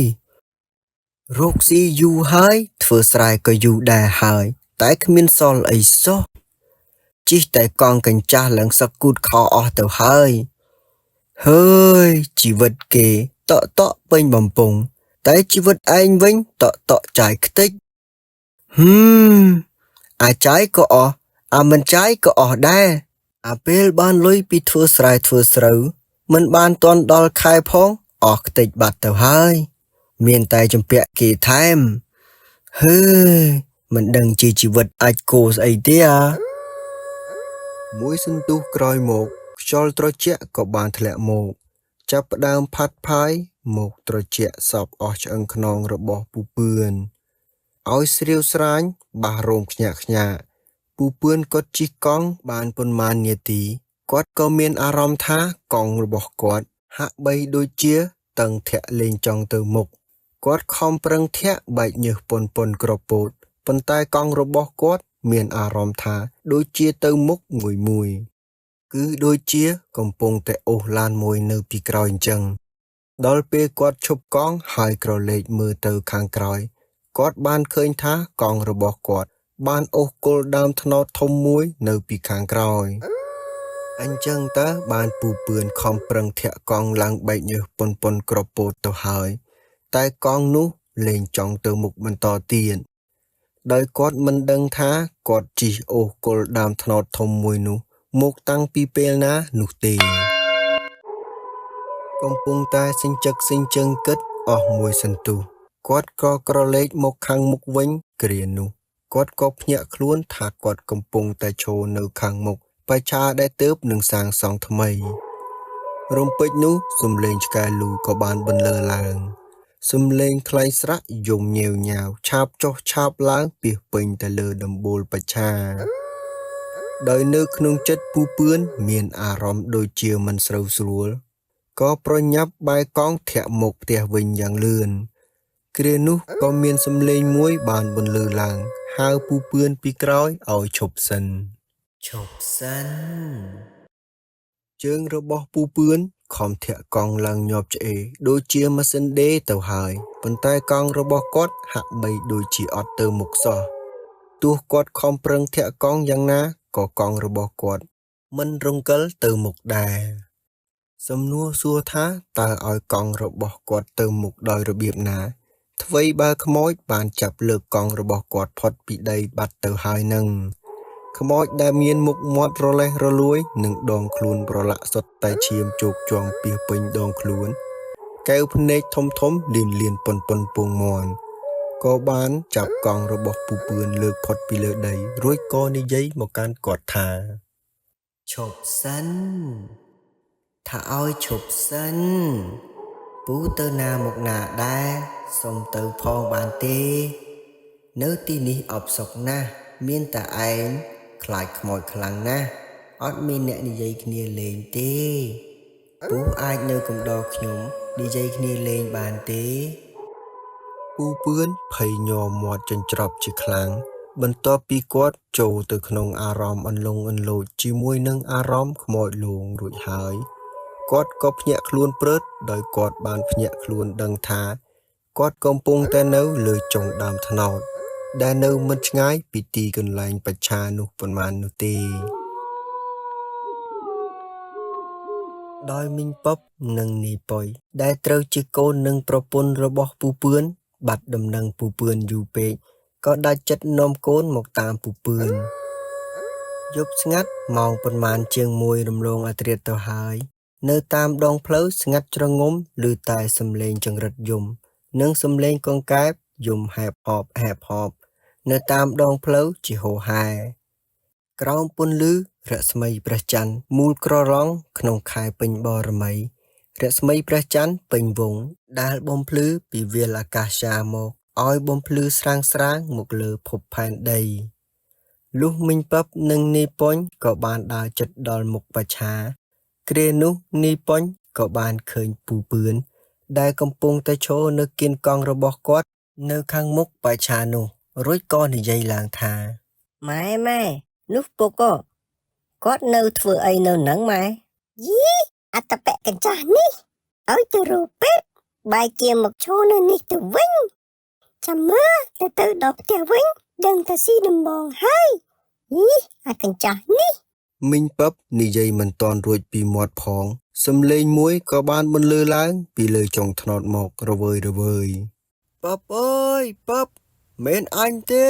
រកស៊ីយូរហើយធ្វើស្រែក៏យូរដែរហើយតែគ្មានសល់អីសោះជិះតែកង់កញ្ចាស់ឡើងសឹកគូតខោអស់ទៅហើយហើយជីវិតគេតក់ពេញបំពង់តែជីវិតឯងវិញតក់ចាយខ្ទេចអាចាយក៏អស់អាមិនចាយក៏អស់ដែរអាពេលបានលុយពីធ្វើស្រែធ្វើស្រូវមិនបានទាន់ដល់ខែផងអស់ខ្ទេចបាត់ទៅហើយ មានតែចម្ពាក់គេថែមហើមិនដឹងជាជីវិតអាចគោស្អីទេមួយសន្ទុះក្រោយមកខ្យល់ត្រជាក់ក៏បានធ្លាក់មកចាប់ផ្ដើមផាត់ផាយមកត្រជាក់សពអស់ឆ្អឹងខ្នងរបស់ពូពឿនឲ្យស្រាវស្រាញបះរោមខ្ញាក់ខ្ញាក់ពូពឿនគាត់ជិះកង់បានប៉ុន្មាននាទីគាត់ក៏មានអារម្មណ៍ថាកង់របស់គាត់ហាក់បីដូចជាតឹងធាក់លេងចង់ទៅមុខគាត់ខំប្រឹងធាក់បែកញើសប៉ុនក្រពោតប៉ុន្តែកង់របស់គាត់មានអារម្មណ៍ថាដូចជាទៅមុខមួយគឺដូចជាកំពុងតែអូសឡានមួយនៅពីក្រោយអញ្ចឹងដល់ពេលគាត់ឈប់កង់ហើយក្រឡេកមើលទៅខាងក្រោយគាត់បានឃើញថាកង់របស់គាត់បានអូសគល់ដើមត្នោតធំមួយនៅពីខាងក្រោយអញ្ចឹងតើបានពូពឿនខំប្រឹងធាក់កង់ឡើងបែកញើសប៉ុនក្រពោតទៅហើយតែកង់នោះលែងចង់ទៅមុខបន្តទៀតដោយគាត់មិនដឹងថាគាត់ជិះអូសគល់ដើមត្នោតធំមួយនោះមកតាំងពីពេលណានោះទេកំពុងតែសិញ្ជឹកសិញ្ជឹងគិតអស់មួយសន្ទុះគាត់ក៏ក្រឡេកមកខាងមុខវិញគ្រានោះគាត់ក៏ភ្ញាក់ខ្លួនថាគាត់កំពុងតែឈរនៅខាងមុខបច្ឆាដែលទើបនឹងសាងសង់ថ្មីរំពេចនោះសំលេងឆ្កែលូក៏បានបន្លឺឡើងសំលេងខ្លែងស្រៈយំញែវញ៉ាវឆាបចុះឆាបឡើងពាសពេញទៅលើដំបូលបច្ឆាដោយនៅក្នុងចិត្តពូពឿនមានអារម្មណ៍ដូចជាមិនស្រូវស្រួលក៏ប្រញាប់បែរកង់ធាក់មកផ្ទះវិញយ៉ាងលឿនគ្រានោះក៏មានសំឡេងមួយបានបន្លឺឡើងហៅពូពឿនពីក្រោយឲ្យឈប់សិនជើងរបស់ពូពឿនខំធាក់កង់ឡើងញាប់ឆ្អេរដូចជាម៉ាស៊ីនដេរទៅហើយប៉ុន្តែកង់របស់គាត់ហាក់បីដូចជាអត់ទៅមុខសោះទោះគាត់ខំប្រឹងធាក់កង់យ៉ាងណាក៏កង់របស់គាត់មិនរង្គិលទៅមុខដែរសំណួរសួរថាតើឲ្យកង់របស់គាត់ទៅមុខដោយរបៀបណាអ្វីបើខ្មោចបានចាប់លើកកង់របស់គាត់ផុតពីដីបាត់ទៅហើយនឹងខ្មោចដែលមានមុខមាត់រលេះរលួយនិងដងខ្លួនប្រឡាក់សុទ្ធតែឈាមជោកជាំពាសពេញដងខ្លួនកែវភ្នែកធំលៀនប៉ុនពងមាន់ក៏បានចាប់កង់របស់ពូពឿនលើកផុតពីលើដីរួចក៏និយាយមកកាន់គាត់ថាឈប់សិនថាឲ្យឈប់សិនពូទៅណាមកណាដែរសុំទៅផងបានទេនៅទីនេះអបសុកណាស់មានតែឯងខ្លាចខ្មោចខ្លាំងណាស់អត់មានអ្នកនិយាយគ្នាលេងទេពូអាចនៅកំដរខ្ញុំនិយាយគ្នាលេងបានទេពូពឿនភ័យញ័រមាត់ចិញ្ច្រប់ជាខ្លាំងបន្ទាប់ពីគាត់ចូលទៅក្នុងអារម្មណ៍អន្លង់អន្លោចជាមួយនឹងអារម្មណ៍ខ្មោចលងរួចហើយគាត់ក៏ភ្ញាក់ខ្លួនព្រឺតដោយគាត់បានភ្ញាក់ខ្លួនដឹងថាគាត់កំពុងតែនៅលើចុងដើមត្នោតដែលនៅមិនឆ្ងាយពីទីកន្លែងបច្ឆានោះប៉ុន្មាននោះទេដោយមីងប៉ុបនិងនីប៉ុយដែលត្រូវជាកូននិងប្រពន្ធរបស់ពូពឿនបាត់ដំណឹងពូពឿនយូរពេកក៏ដាច់ចិត្តនាំកូនមកតាមពូពឿនយប់ស្ងាត់ម៉ោងប៉ុន្មានជាង1រំលងអធ្រាត្រទៅហើយនៅតាមដងផ្លូវស្ងាត់ជ្រងំឮតែសំឡេងចង្រិតយំនិងសំឡេងកង្កែបយំហែបហប់នៅតាមដងផ្លូវជាហូរហែក្រោមពន្លឺរស្មីព្រះច័ន្ទមូលក្រឡង់ក្នុងខែពេញបរមីរស្មីព្រះច័ន្ទពេញវងដែលបំភ្លឺពីវាលអាកាសចាមកឲ្យបំភ្លឺស្រាងមកលើភពផែនដីលុះមីងប៉ាប់និងនីប៉ុញក៏បានដើរជិតដល់មុខបច្ឆាគ្រានោះនីប៉ុញក៏បានឃើញពូពឿនដែលកំពុងតែឈរនៅគៀនកង់របស់គាត់នៅខាងមុខបច្ឆានោះរួចក៏និយាយឡើងថាម៉ែនោះពុកគាត់នៅធ្វើអីនៅហ្នឹងម៉ែយីអត្តបៈកញ្ចាស់នេះឲ្យទៅរកពេទ្យបែរជាមកឈរនៅនេះទៅវិញចាំមើលទៅដល់ផ្ទះវិញដឹងតែស៊ីដំបងហើយយីអាកញ្ចាស់នេះមីងប៉ាប់និយាយមិនតាន់រួចពីមាត់ផងសំឡេងមួយក៏បានបន្លឺឡើងពីលើចុងត្នោតមករវើយប៉ាប់អើយប៉ាប់មិនអញទេ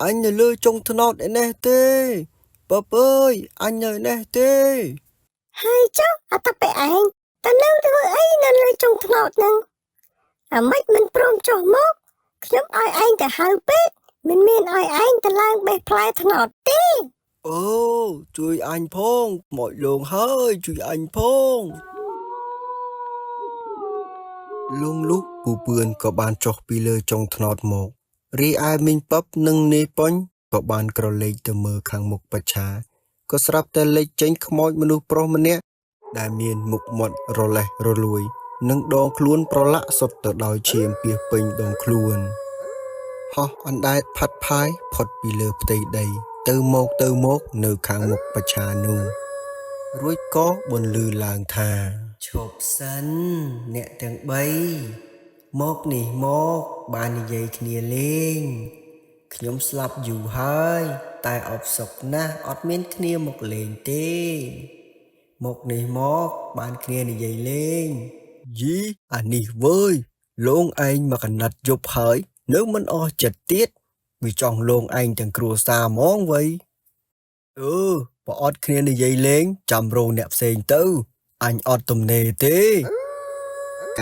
អញនៅលើចុងត្នោតឯនេះទេប៉ាប់អើយអញនៅនេះទេហើយចុះអត្តបៈឯងតើនៅធ្វើអីនៅលើចុងត្នោតហ្នឹង អាម៉េចមិនព្រមចុះមកខ្ញុំឲ្យឯងទៅហៅពេទ្យមិនមានឲ្យឯងទៅឡើងបេះផ្លែត្នោតទេ អូជួយអញផងខ្មោចលងហើយជួយអញផងលងលុះពូពឿនក៏បានចុះពីលើចុងត្នោតមករីឯមីងប៉ឹបនិងនាយប៉ុញក៏បានក្រឡេកទៅមើលខាងមុខបច្ឆាក៏ស្រាប់តែលេចចេញខ្មោចមនុស្សប្រុសម្នាក់ដែលមានមុខមាត់រលេះរលួយនិងដងខ្លួនប្រឡាក់សុទ្ធទៅដោយឈាមពាសពេញដងខ្លួនហោះអណ្ដែតផាត់ផាយផុតពីលើផ្ទៃដីទៅមកនៅខាងមុខបច្ឆានោះរួចក៏បន្លឺឡើងថាឈប់សិនអ្នកទាំង3មកនេះមកបាននិយាយគ្នាលេងខ្ញុំស្លាប់យូរហើយតែអបសុកណាស់អត់មានគ្នាមកលេងទេមកនេះមកបានគ្នានិយាយលេងយីអានេះវើយលងឯងមកកណាត់យប់ហើយនៅមិនអស់ចិត្តទៀតវាចង់លងឯងទាំងគ្រួសារហ្មងវៃបើអត់គ្នានិយាយលេងចាំរងអ្នកផ្សេងទៅអញអត់ទំនេរទេ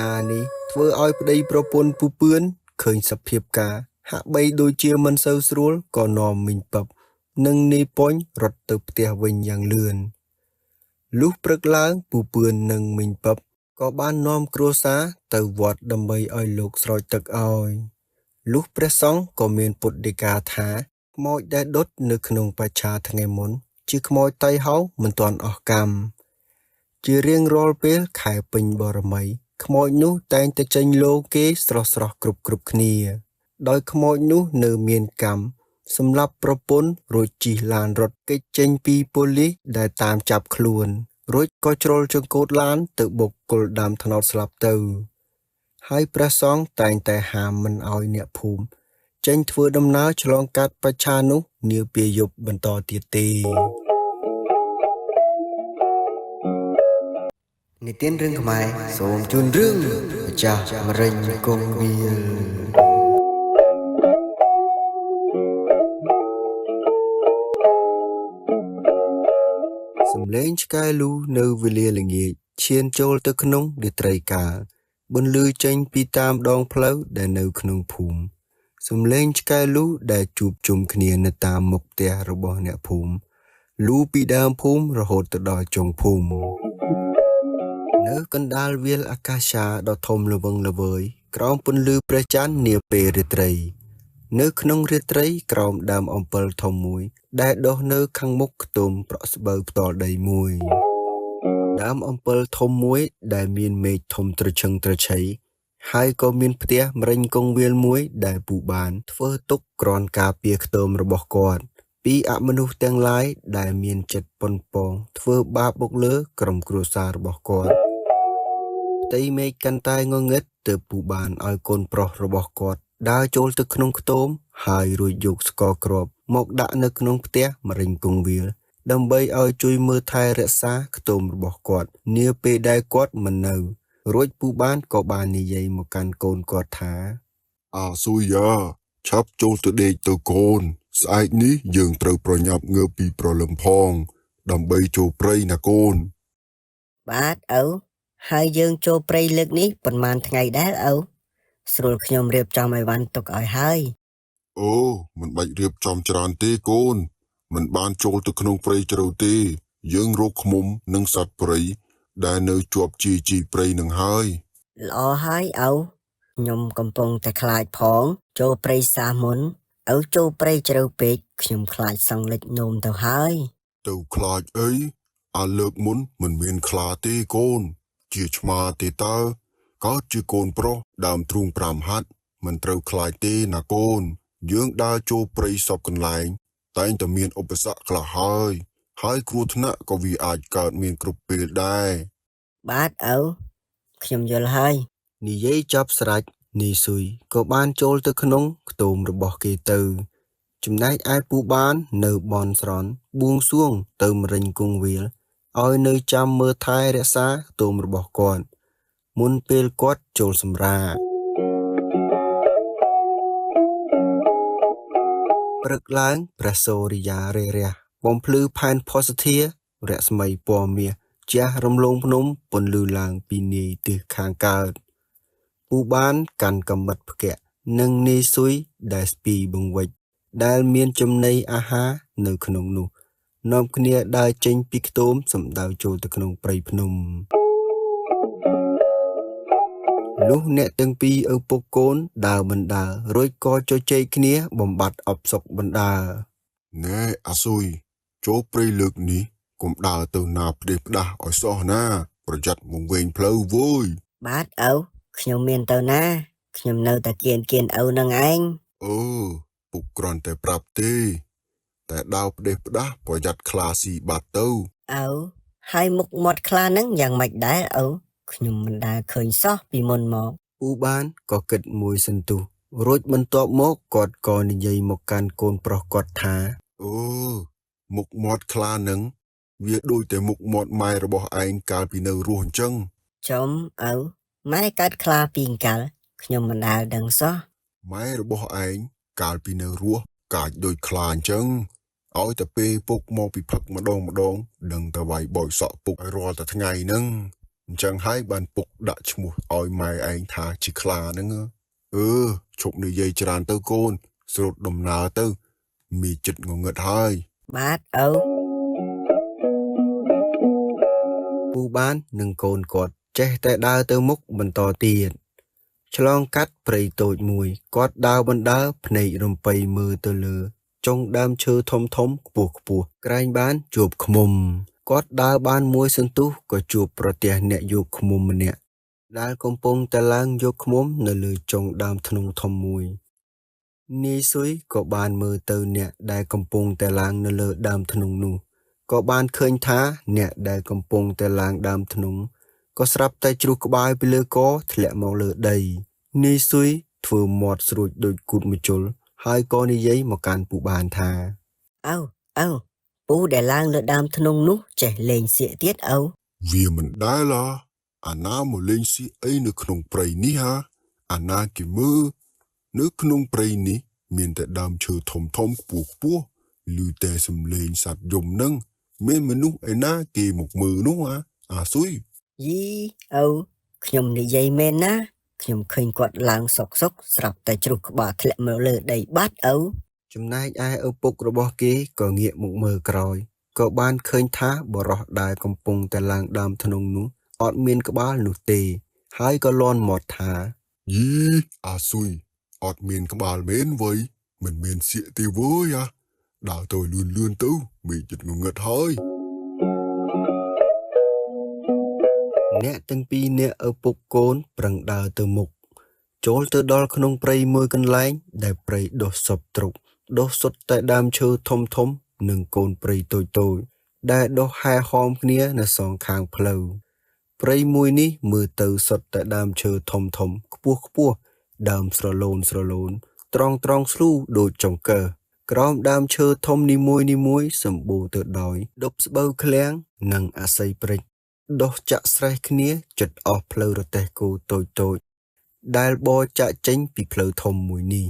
ការនេះធ្វើឲ្យប្តីប្រពន្ធពូពឿនឃើញសភាពការហាក់បីដូចជាមិនសូវស្រួលក៏នាំមីងប៉ឹបនិងនាយប៉ុញរត់ទៅផ្ទះវិញយ៉ាងលឿនលុះព្រឹកឡើងពូពឿននិងមីងប៉ឹបក៏បាននាំគ្រួសារទៅវត្តដើម្បីឲ្យលោកស្រោចទឹកឲ្យលុះព្រះសង្ឃក៏មានពុទ្ធដីកាថាខ្មោចដែលដុតនៅក្នុងបច្ឆាថ្ងៃមុនជាខ្មោចតៃហោមិនទាន់អស់កម្មជារៀងរាល់ពេលខែពេញបរមីខ្មោចនោះតែងតែចេញលោគេស្រស់គ្រប់គ្នាដោយខ្មោចនោះនៅមានកម្មសម្រាប់ប្រពន្ធរួចជិះឡានរត់គេចចេញពីប៉ូលីសដែលតាមចាប់ខ្លួនរួចក៏ជ្រុលចង្កូតឡានទៅបុកគល់ដាំត្នោតស្លាប់ទៅហើយព្រះសង្ឃតែងតែហាមមិនឲ្យអ្នកភូមិចេញធ្វើដំណើរឆ្លងកាត់បច្ឆានោះនាពេលយប់បន្តទៀតទេនិទានរឿងខ្មែរសូមជូនរឿងម្ចាស់មរិញគង់វាលសំឡេងឆ្កែលូនៅវេលាល្ងាចឈានចូលទៅក្នុងរាត្រីកាលបន្លឺចេញពីតាមដងផ្លូវដែលនៅក្នុងភូមិសំឡេងឆ្កែលូដែលជួបជុំគ្នានៅតាមមុខផ្ទះរបស់អ្នកភូមិលូពីដើមភូមិរហូតទៅដល់ចុងភូមិនៅកណ្ដាលវាលអាកាសាដ៏ធំល្វឹងល្វើយក្រោមពន្លឺព្រះច័ន្ទនាពេលរាត្រីនៅក្នុងរាត្រីក្រោមដើមអំពិលធំមួយដែលដុះនៅខាងមុខខ្ទមប្រក់ស្បូវផ្ទាល់ដីមួយដើមអំពិលធំមួយដែលមានមែកធំត្រឈឹងត្រឈៃហើយក៏មានផ្ទះមរិញកងវាលមួយដែលពូបានធ្វើទុកក្រាន់ការពារខ្ទមរបស់គាត់ពីអមនុស្សទាំងឡាយដែលមានចិត្តប៉ុនប៉ងធ្វើបាបបុកលើក្រុមគ្រួសាររបស់គាត់ផ្ទៃមេឃកាន់តែងងឹតទើបពូបានឲ្យកូនប្រុសរបស់គាត់ដើរចូលទៅក្នុងខ្ទមហើយរួចយកស្ករគ្រាប់មកដាក់នៅក្នុងផ្ទះមរិញកងវាលដើម្បីឲ្យជួយមើលថែរក្សាខ្ទមរបស់គាត់នាពេលដែលគាត់មិននៅរួចពូបានក៏បាននិយាយមកកាន់កូនគាត់ថាស៊ូយ៉ាឆាប់ចូលទៅដេកទៅកូនស្អែកនេះយើងត្រូវប្រញាប់ងើបពីព្រលឹមផងដើម្បីចូលព្រៃណាកូនបាទឪហើយយើងចូលព្រៃលើកនេះប៉ុន្មានថ្ងៃដែរឪស្រួលខ្ញុំរៀបចំឲ្យវ៉ាន់ទុកឲ្យហើយអូមិនបាច់រៀបចំច្រើនទេកូនមិនបានចូលទៅក្នុងព្រៃជ្រៅទេយើងរកឃ្មុំនិងសត្វព្រៃដែលនៅជាប់ជីព្រៃនឹងហើយល្អហើយឪខ្ញុំកំពុងតែខ្លាចផងចូលព្រៃសាមុនឪចូលព្រៃជ្រៅពេកខ្ញុំខ្លាចសង្លិចនោមទៅហើយទៅខ្លាចអីអាលើកមុនមិនមានខ្លាទេកូនជាឆ្មាទេតើកើតជាកូនប្រុសដើមទ្រូង5ហាត់មិនត្រូវខ្លាចទេណាកូនយើងដើរចូលព្រៃសពកន្លែងតែងតែមានឧបសគ្គខ្លះហើយគ្រោះថ្នាក់ក៏វាអាចកើតមានគ្រប់ពេលដែរបាទឪខ្ញុំយល់ហើយនិយាយចប់ស្រេចនីស៊ុយក៏បានចូលទៅក្នុងខ្ទមរបស់គេទៅចំណែកឯពូបាននៅបនស្រន់បួងសួងទៅមរិញគង្វាលឲ្យនៅចាំមើលថែរក្សាខ្ទមរបស់គាត់មុនពេលគាត់ចូលសម្រាកព្រឹកឡើងព្រះសូរិយារះរះបំភ្លឺផែនភស្តុធារស្មីពណ៌មាសជះរំលងភ្នំពន្លឺឡើងពីនាយទិសខាងកើត ពូបានកាន់កំបិតផ្គាក់និងនាយស៊ុយដែលស្ពីបង្វិចដែលមានចំណីអាហារនៅក្នុងនោះនាំគ្នាដើរចេញពីខ្ទមសំដៅចូលទៅក្នុងព្រៃភ្នំលុះអ្នកទាំងពីរឪពុកកូនដើរបណ្ដើររួចក៏ជជែកគ្នាបំបត្តិអបសុកបណ្ដើរ ណែអាស៊ុយចូលព្រៃលើកនេះកុំដើរទៅណាផ្ដេសផ្ដាស់ឲ្យសោះណាប្រយ័ត្នមកវិញផ្លូវវយ បាទឪខ្ញុំមានទៅណាខ្ញុំនៅតែគៀនឪនឹងឯង ពុកគ្រាន់តែប្រាប់ទេតែដើរផ្ដេសផ្ដាស់ប្រយ័ត្នខ្លាស៊ីបាត់ទៅ ឪហើយមុខមាត់ខ្លានឹងយ៉ាងម៉េចដែរឪខ្ញុំមិនដែលឃើញសោះពីមុនមក ពូបានក៏គិតមួយសន្ទុះរួចបន្ទាប់មកគាត់ក៏និយាយមកកាន់កូនប្រុសគាត់ថា មុខមាត់ខ្លានឹងវាដូចតែមុខមាត់ម៉ែរបស់ឯងកាលពីនៅរស់អញ្ចឹង ចំឪម៉ែកាត់ខ្លាពីងកាល់ខ្ញុំមិនដែលដឹងសោះ ម៉ែរបស់ឯងកាលពីនៅរស់កាចដូចខ្លាអញ្ចឹងឲ្យតែពេលពុកមកពីផឹកម្ដងដឹងតែវាយបោចសក់ពុកឲ្យរាល់តែថ្ងៃហ្នឹងអញ្ចឹងហើយបានពុកដាក់ឈ្មោះឲ្យម៉ែឯងថាជាខ្លាហ្នឹងឈប់និយាយច្រើនទៅកូនស្រូតដំណើរទៅមីចិត្តងងឹតហើយ បាទឪ ពូបាននិងកូនគាត់ចេះតែដើរទៅមុខបន្តទៀតឆ្លងកាត់ព្រៃតូចមួយគាត់ដើរបណ្ដើរភ្នែករំពៃមើលទៅលើចុងដើមឈើធំខ្ពស់ក្រែងបានជួបឃ្មុំគាត់ដើរបានមួយសន្ទុះក៏ជួបប្រទះអ្នកយកឃ្មុំម្នាក់ដែលកំពុងតែឡើងយកឃ្មុំនៅលើចុងដើមធ្នង់ធំមួយនាយស៊ុយក៏បានមើលទៅអ្នកដែលកំពុងតែឡើងនៅលើដើមធ្នង់នោះក៏បានឃើញថាអ្នកដែលកំពុងតែឡើងដើមធ្នង់ក៏ស្រាប់តែជ្រុះក្បាលពីលើកធ្លាក់មកលើដីនាយស៊ុយធ្វើមាត់ស្រួចដូចគូតម្ជុលហើយក៏និយាយមកកាន់ពូបានថា ឪពូដែលឡើងលើដើមធ្នង់នោះចេះលេងសៀកទៀតឪ វាមិនដែលឡាអាណាមកលេងស៊ីអីនៅក្នុងព្រៃនេះហាអាណាគេមើលនៅក្នុងព្រៃនេះមានតែដើមឈើធំខ្ពស់ឮតែសំឡេងសត្វយំនឹងមានមនុស្សឯណាគេមកមើលនោះអាស៊ុយ យីឪខ្ញុំនិយាយមែនណាខ្ញុំឃើញគាត់ឡើងសុកស្រាប់តែជ្រុះក្បាលធ្លាក់មកលើដីបាត់ឪ ចំណែកឯឪពុករបស់គេក៏ងាកមកមើលក្រោយក៏បានឃើញថាបរោះដែលកំពុងតែឡើងដើមធ្នង់នោះអត់មានក្បាលនោះទេហើយក៏លាន់មាត់ថា យីអាស៊ុយអត់មានក្បាលមែនវៃមិនមានសៀកទេវើយដើរទៅលឿនទៅមីចិត្តងងឹតហើយ អ្នកទាំងពីរនាក់ឪពុកកូនប្រឹងដើរទៅមុខចូលទៅដល់ក្នុងព្រៃមួយកន្លែងដែលព្រៃដុះសពទ្រុបដុះសុទ្ធតែដើមឈើធំនិងកូនព្រៃតូចដែលដុះហែហោមគ្នានៅសងខាងផ្លូវព្រៃមួយនេះមើលទៅសុទ្ធតែដើមឈើធំខ្ពស់ដើមស្រលូនត្រង់ស្លូដូចចង្កឹះក្រោមដើមឈើធំនីមួយសម្បូរទៅដោយដប់ស្បូវឃ្លាំងនិងអាស័យព្រិចដុះចាក់ស្រេះគ្នាជិតអស់ផ្លូវរទេះគោតូចដែលបរចាក់ចេញពីផ្លូវធំមួយនេះ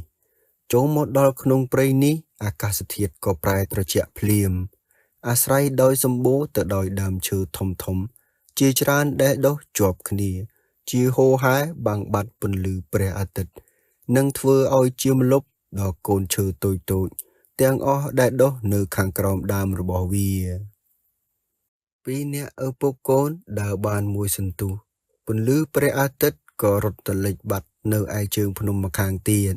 ចូលមកដល់ក្នុងព្រៃនេះអាកាសធាតុក៏ប្រែត្រជាក់ភ្លាមអាស្រ័យដោយសម្បូរទៅដោយដើមឈើធំជាច្រើនដែលដុះជាប់គ្នាជាហូរហែបាំងបាត់ពន្លឺព្រះអាទិត្យនិងធ្វើឲ្យជាម្លប់ដល់កូនឈើតូចទាំងអស់ដែលដុះនៅខាងក្រោមដើមរបស់វាពីរនាក់ឪពុកកូនដើរបានមួយសន្ទុះពន្លឺព្រះអាទិត្យក៏រត់ទៅលិចបាត់នៅឯជើងភ្នំម្ខាងទៀត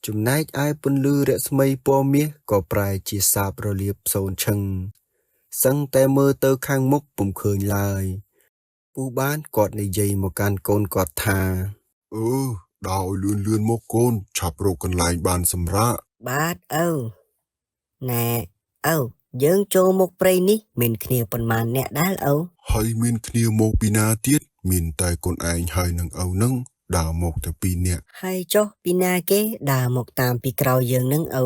ចំណែកឯពន្លឺរស្មីពណ៌មាសក៏ប្រែជាសាបរលាបសូនឈឹងសឹងតែមើលទៅខាងមុខពុំឃើញឡើយពូបានគាត់និយាយមកកាន់កូនគាត់ថាដើរឲ្យលឿនមកកូនឆាប់រកកន្លែងបានសម្រាក បាទឪណែឪយើងចូលមកព្រៃនេះមានគ្នាប៉ុន្មានអ្នកដែរឪ ហើយមានគ្នាមកពីណាទៀតមានតែកូនឯងហើយនឹងឪនឹងដើរមកតែពីរនាក់ ហើយចុះពីណាគេដើរមកតាមពីក្រោយយើងនឹងឪ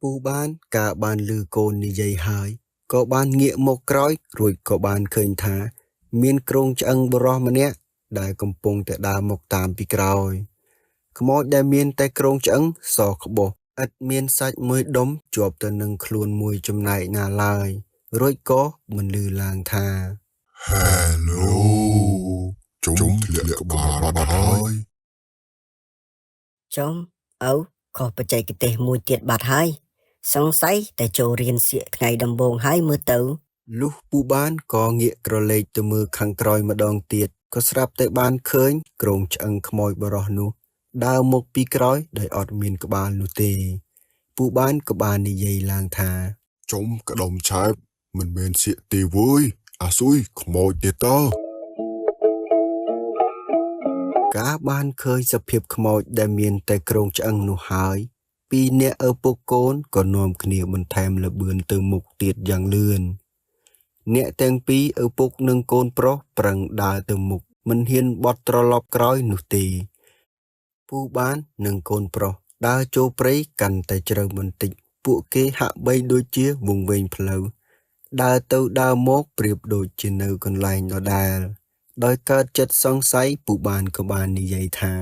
ពូបានកាបានឮកូននិយាយហើយក៏បានងាកមកក្រោយរួចក៏បានឃើញថាមានក្រុងឆ្អឹងបរោះម្នាក់ដែលកំពុងតែដើរមកតាមពីក្រោយខ្មោចដែលមានតែក្រុងឆ្អឹងសក្បោះឥតមានសាច់មួយដុំជាប់ទៅនឹងខ្លួនមួយចំណែកណាឡើយរួចក៏បន្លឺឡើងថា Hello Chúng liệt bà bà hơi. ចំឪខុសបច្ចេកទេសមួយទៀតបាត់ហើយសង្ស័យតែចូលរៀនសៀកថ្ងៃដំបូងហើយមើលទៅ លុះពូបានក៏ងាកក្រឡេកទៅមើលខាងក្រោយម្ដងទៀតក៏ស្រាប់តែបានឃើញគ្រោងឆ្អឹងខ្មោចបរោះនោះដើរមកពីក្រោយដោយអត់មានក្បាលនោះទេពូបានក៏បាននិយាយឡើងថា Chúng cái đồng chép. Mình bên xịa tì vui. À xui, không mồi tì tơ. ការបានឃើញសភាពខ្មោចដែលមានតែគ្រោងឆ្អឹងនោះហើយពីរនាក់ឪពុកកូនក៏នាំគ្នាបន្ថែមលបឿនទៅមុខទៀតយ៉ាងលឿនអ្នកទាំងពីរឪពុកនិងកូនប្រុសប្រឹងដើរទៅមុខមិនហ៊ានបត់ត្រឡប់ក្រោយនោះទេពូបាននិងកូនប្រុសដើរចូលព្រៃកាន់តែជ្រៅបន្តិចពួកគេហាក់បីដូចជាវង្វេងផ្លូវដើរទៅដើរមកប្រៀបដូចជានៅកន្លែងដដែលដោយកើតចិត្តសង្ស័យពូបានក៏បាននិយាយថា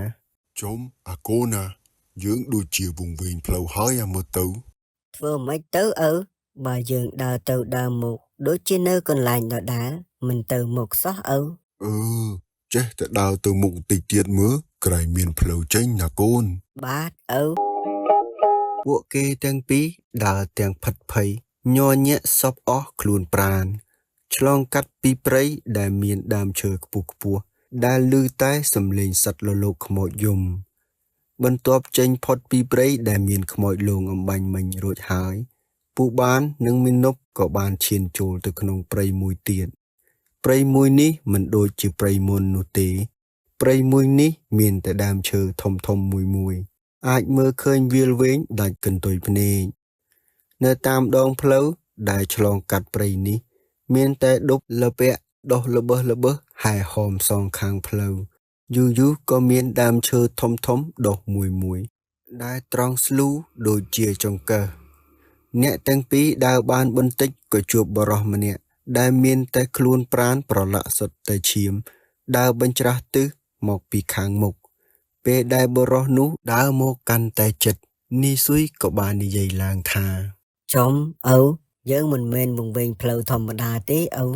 Chúng, à cô nè. Dưỡng đôi chia vùng viên phlau hơi à mơ tử. ធ្វើមិនទៅឪបើយើងដើរទៅដើរមកដូចជានៅកន្លែងដដែលមិនទៅមកសោះឪ Chết tại đào từ mụn tịch tiết mưa. Cái miền phlau chênh nà côn. បាទឪ ពួកគេទាំងពីរដើរទាំងផិតភ័យញ័រញាក់សពអស់ខ្លួនប្រាណឆ្លងកាត់ពីព្រៃដែលមានដើមឈើខ្ពស់ខ្ពស់ដែលឮតែសំឡេងសត្វលលោកខ្មោចយំបន្ទាប់ចេញផុតពីព្រៃដែលមានខ្មោចលងអំបាញ់មិញរួចហើយពូបាននិងមីនុបក៏បានឈានចូលទៅក្នុងព្រៃមួយទៀតព្រៃមួយនេះមិនដូចជាព្រៃមុននោះទេព្រៃមួយនេះមានតែដើមឈើធំធំមួយអាចមើលឃើញវាលវែងដាច់កន្ទុយភ្នែកនៅតាមដងផ្លូវដែលឆ្លងកាត់ព្រៃនេះមានតែដប់លពាក់ដុះល្បើហែហោមសងខាងផ្លូវយូរក៏មានដើមឈើធំដុះមួយដែលត្រង់ស្លូដូចជាចង្កឹះអ្នកទាំងពីរដើរបានបន្តិចក៏ជួបបរោះម្នាក់ដែលមានតែខ្លួនប្រាណប្រឡាក់សុទ្ធតែឈាមដើរបញ្ច្រាស់ទិសមកពីខាងមុខពេលដែលបរោះនោះដើរមកកាន់តែជិតនីស៊ុយក៏បាននិយាយឡើងថា ចំឪយើងមិនមែនវង្វេងផ្លូវធម្មតាទេឪ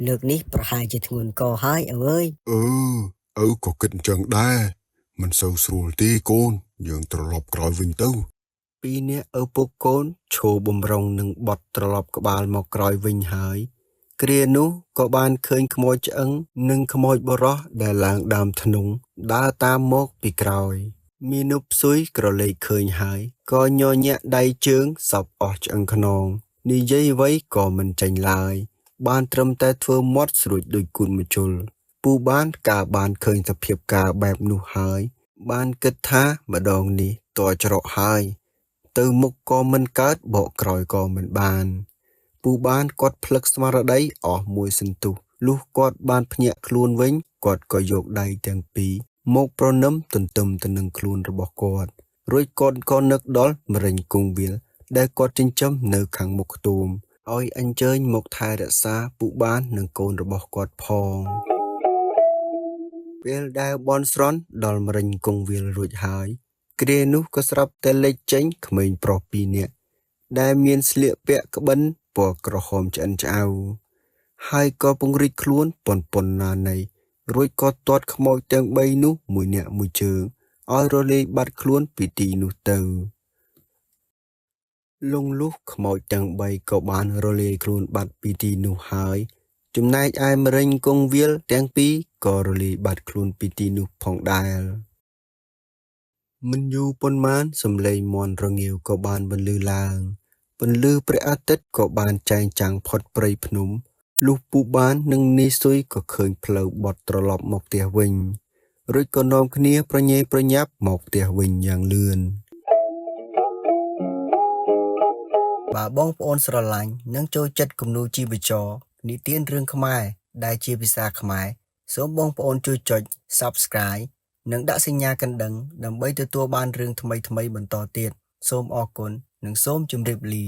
លើកនេះប្រហែលជាធ្ងន់កហើយឪអើយ Có kinh chân đa. Mình sâu srul tì côn. Dưỡng trở lọc cõi vinh tư. ពីរនាក់ឪពុកកូនឈោបំរុងនឹងបត់ត្រឡប់ក្បាលមកក្រោយវិញហើយគ្រានោះក៏បានឃើញខ្មោចឆ្អឹងនិងខ្មោចបរោះដែលឡើងដើមធ្នង់ដើរតាមមកពីក្រោយមីនុបស៊ុយក្រឡេកឃើញហើយក៏ញ័រញាក់ដៃជើងសពអស់ឆ្អឹងខ្នងនិយាយអ្វីក៏មិនចេញឡើយបានត្រឹមតែធ្វើមាត់ស្រួចដូចគូនម្ជុលពូបានការបានឃើញសភាពការបែបនោះហើយបានគិតថាម្ដងនេះតច្រកហើយទៅមុខក៏មិនកើតបកក្រោយក៏មិនបានពូបានគាត់ផ្លឹកស្មារតីអស់មួយសន្ទុះលុះគាត់បានភ្ញាក់ខ្លួនវិញគាត់ក៏យកដៃទាំងពីរមកប្រណិមទន្ទឹមទៅនឹងខ្លួនរបស់គាត់រួចគាត់ក៏នឹកដល់មរិញគង្វាលដែលគាត់ចិញ្ចឹមនៅខាងមុខខ្ទមឲ្យអញ្ជើញមកថែរក្សាពូបាននិងកូនរបស់គាត់ផងពេលដែលបនស្រន់ដល់មរិញគង្វាលរួចហើយគ្រានោះក៏ស្រាប់តែលេចចេញក្មេងប្រុសពីរនាក់ដែលមានស្លៀកពាក់ក្បិនពណ៌ក្រហមឆ្អិនឆ្អៅហើយក៏ពង្រីកខ្លួនប៉ុនណានៃរួចក៏ទាត់ខ្មោចទាំង3នោះមួយនាក់មួយជើងឲ្យរលាយបាត់ខ្លួនពីទីនោះទៅលងលុះខ្មោចទាំង3ក៏បានរលាយខ្លួនបាត់ពីទីនោះហើយចំណែកឯមរិញគង្វាលទាំងពីរក៏រលាយបាត់ខ្លួនពីទីនោះផងដែរមិនយូរប៉ុន្មានសំឡេងមាន់រងាវក៏បានបន្លឺឡើងពន្លឺព្រះអាទិត្យក៏បានចែងចាំងផុតព្រៃភ្នំលុះពូបាននិងនីស៊ុយក៏ឃើញផ្លូវបត់ត្រឡប់មកផ្ទះវិញរួចក៏នាំគ្នាប្រញេប្រញាប់មកផ្ទះវិញយ៉ាងលឿនបើបងប្អូនស្រឡាញ់និងចូលចិត្តគំនូរជីវចរនិទានរឿងខ្មែរដែលជាភាសាខ្មែរសូមបងប្អូនជួយចុច Subscribe និងដាក់សញ្ញាកណ្ដឹងដើម្បីទទួលបានរឿងថ្មីៗបន្តទៀតសូមអរគុណនិងសូមជម្រាបលា